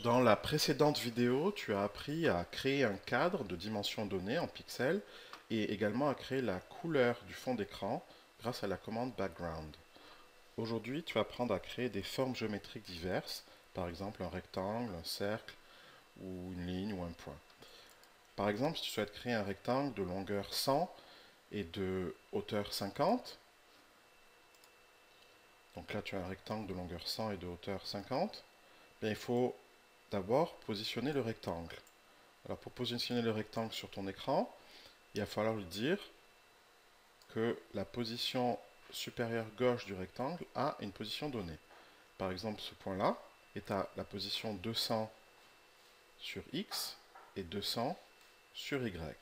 Dans la précédente vidéo, tu as appris à créer un cadre de dimensions données en pixels et également à créer la couleur du fond d'écran grâce à la commande background. Aujourd'hui, tu vas apprendre à créer des formes géométriques diverses, par exemple un rectangle, un cercle ou une ligne ou un point. Par exemple, si tu souhaites créer un rectangle de longueur 100 et de hauteur 50, donc là tu as un rectangle de longueur 100 et de hauteur 50, bien, il faut d'abord positionner le rectangle. Alors pour positionner le rectangle sur ton écran, il va falloir lui dire que la position supérieure gauche du rectangle a une position donnée. Par exemple, ce point-là est à la position 200 sur X et 200 sur Y.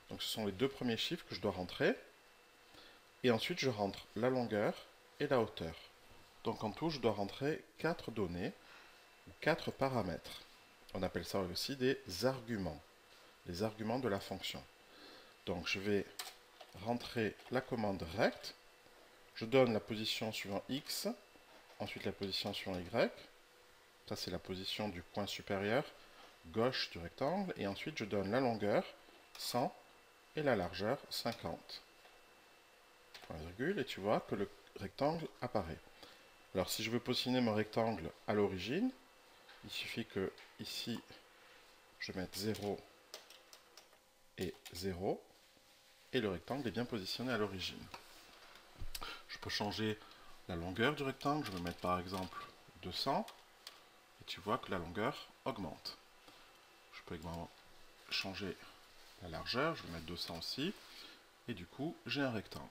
Donc ce sont les deux premiers chiffres que je dois rentrer. Et ensuite, je rentre la longueur et la hauteur. Donc en tout, je dois rentrer 4 données, ou 4 paramètres. On appelle ça aussi des arguments, les arguments de la fonction. Donc je vais rentrer la commande rect, je donne la position suivant x, ensuite la position suivant y, ça c'est la position du point supérieur gauche du rectangle, et ensuite je donne la longueur 100 et la largeur 50. Point virgule, et tu vois que le rectangle apparaît. Alors si je veux positionner mon rectangle à l'origine, il suffit que ici je mette 0 et 0, et le rectangle est bien positionné à l'origine. Je peux changer la longueur du rectangle, je vais mettre par exemple 200, et tu vois que la longueur augmente. Je peux également changer la largeur, je vais mettre 200 aussi, et du coup j'ai un rectangle.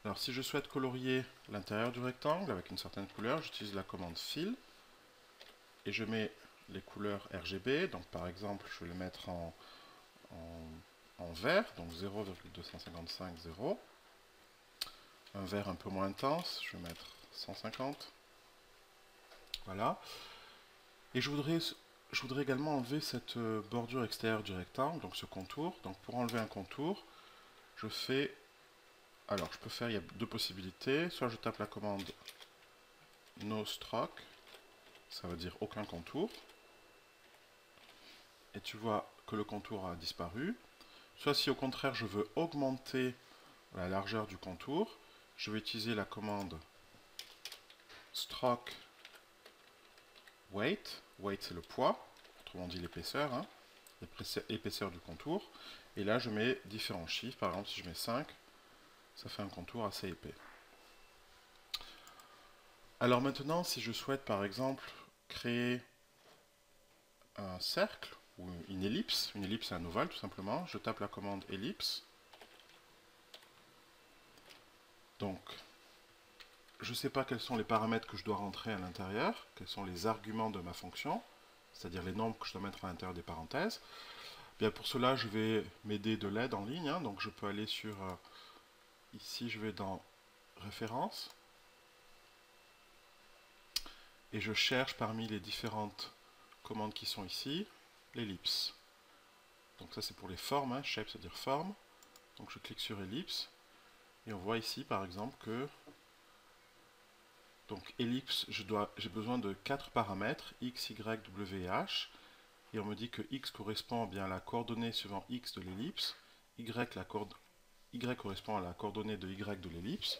Alors si je souhaite colorier l'intérieur du rectangle avec une certaine couleur, j'utilise la commande Fill, et je mets les couleurs RGB, donc par exemple je vais le mettre en vert, donc 0,255, 0. Un vert un peu moins intense, je vais mettre 150. Voilà. Et je voudrais également enlever cette bordure extérieure du rectangle, donc ce contour. Donc pour enlever un contour, je fais... Alors je peux faire, il y a deux possibilités. Soit je tape la commande no stroke, ça veut dire aucun contour. Et tu vois que le contour a disparu. Soit si au contraire je veux augmenter la largeur du contour, je vais utiliser la commande stroke weight. Weight c'est le poids, autrement dit l'épaisseur, hein, l'épaisseur du contour. Et là je mets différents chiffres, par exemple si je mets 5, ça fait un contour assez épais. Alors maintenant, si je souhaite par exemple créer un cercle ou une ellipse c'est un ovale tout simplement, je tape la commande ellipse. Donc, je ne sais pas quels sont les paramètres que je dois rentrer à l'intérieur, quels sont les arguments de ma fonction, c'est-à-dire les nombres que je dois mettre à l'intérieur des parenthèses. Bien pour cela, je vais m'aider de l'aide en ligne, hein, donc je peux aller sur, ici je vais dans références, et je cherche parmi les différentes commandes qui sont ici, l'ellipse. Donc ça c'est pour les formes, hein, shape c'est-à-dire forme. Donc je clique sur ellipse, et on voit ici par exemple que, donc ellipse, j'ai besoin de 4 paramètres, x, y, w et h, et on me dit que x correspond bien à la coordonnée suivant x de l'ellipse, y correspond à la coordonnée de y de l'ellipse,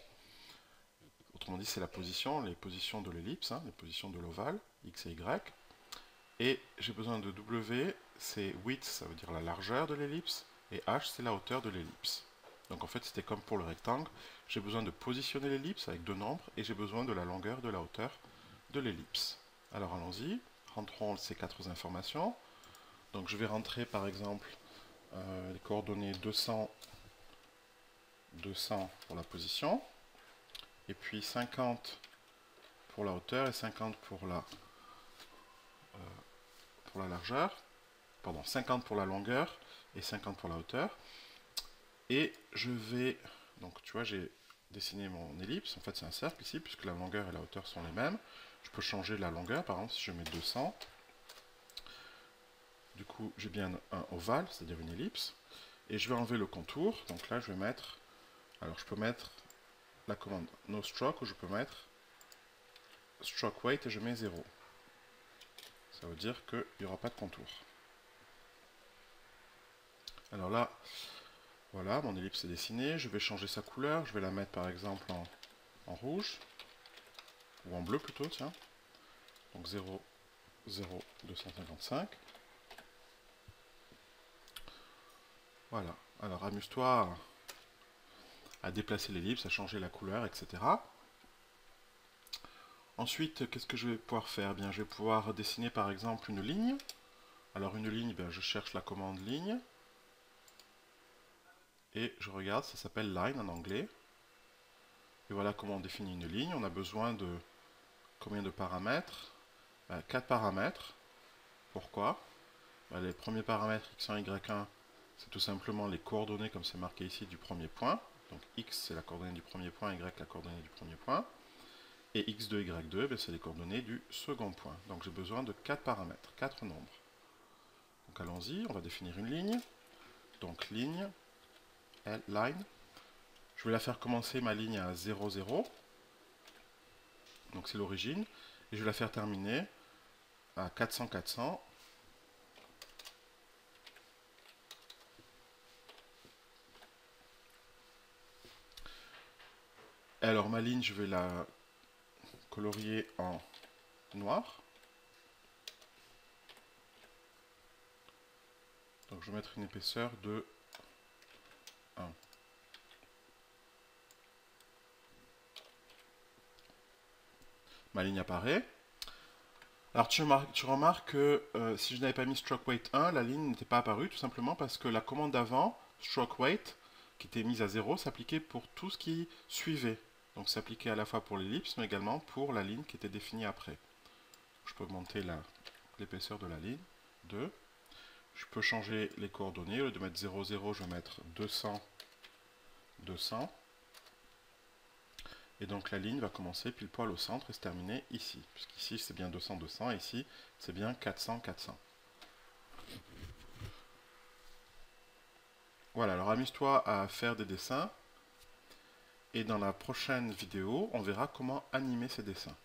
autrement dit c'est la position, les positions de l'ellipse, hein, les positions de l'ovale, x et y, et j'ai besoin de w, c'est width, ça veut dire la largeur de l'ellipse, et h c'est la hauteur de l'ellipse. Donc en fait c'était comme pour le rectangle, j'ai besoin de positionner l'ellipse avec deux nombres, et j'ai besoin de la longueur, de la hauteur de l'ellipse. Alors allons-y, rentrons ces 4 informations. Donc je vais rentrer par exemple les coordonnées 200, 200 pour la position, et puis 50 pour la hauteur et 50 pour la largeur, pardon, 50 pour la longueur et 50 pour la hauteur. Et je vais, donc tu vois, j'ai dessiné mon ellipse, en fait c'est un cercle ici, puisque la longueur et la hauteur sont les mêmes. Je peux changer la longueur, par exemple si je mets 200, du coup j'ai bien un ovale, c'est-à-dire une ellipse, et je vais enlever le contour, donc là je vais mettre, alors je peux mettre la commande no stroke, ou je peux mettre stroke weight et je mets 0. Ça veut dire qu'il n'y aura pas de contour. Alors là, voilà, mon ellipse est dessinée. Je vais changer sa couleur. Je vais la mettre par exemple en rouge. Ou en bleu plutôt, tiens. Donc 0, 0, 255. Voilà. Alors amuse-toi à déplacer l'ellipse, à changer la couleur, etc. Ensuite, qu'est-ce que je vais pouvoir faire? Bien, je vais pouvoir dessiner par exemple une ligne. Alors une ligne, ben, je cherche la commande ligne. Et je regarde, ça s'appelle line en anglais. Et voilà comment on définit une ligne. On a besoin de combien de paramètres? 4 paramètres. Pourquoi? Les premiers paramètres x1, y1, c'est tout simplement les coordonnées, comme c'est marqué ici, du premier point. Donc x, c'est la coordonnée du premier point, y, la coordonnée du premier point. Et x2, y2, c'est les coordonnées du second point. Donc j'ai besoin de 4 paramètres, 4 nombres. Donc allons-y, on va définir une ligne. Donc ligne, line. Je vais la faire commencer ma ligne à 0, 0. Donc c'est l'origine. Et je vais la faire terminer à 400, 400. Alors ma ligne, je vais la colorier en noir. Donc je vais mettre une épaisseur de 1. Ma ligne apparaît. Alors tu remarques que si je n'avais pas mis stroke weight 1, la ligne n'était pas apparue, tout simplement parce que la commande d'avant, stroke weight, qui était mise à 0, s'appliquait pour tout ce qui suivait. Donc s'appliquait à la fois pour l'ellipse, mais également pour la ligne qui était définie après. Je peux augmenter l'épaisseur de la ligne, 2. Je peux changer les coordonnées, au lieu de mettre 0, 0, je vais mettre 200, 200. Et donc la ligne va commencer pile poil au centre et se terminer ici. Puisqu'ici c'est bien 200, 200, et ici c'est bien 400, 400. Voilà, alors amuse-toi à faire des dessins. Et dans la prochaine vidéo, on verra comment animer ces dessins.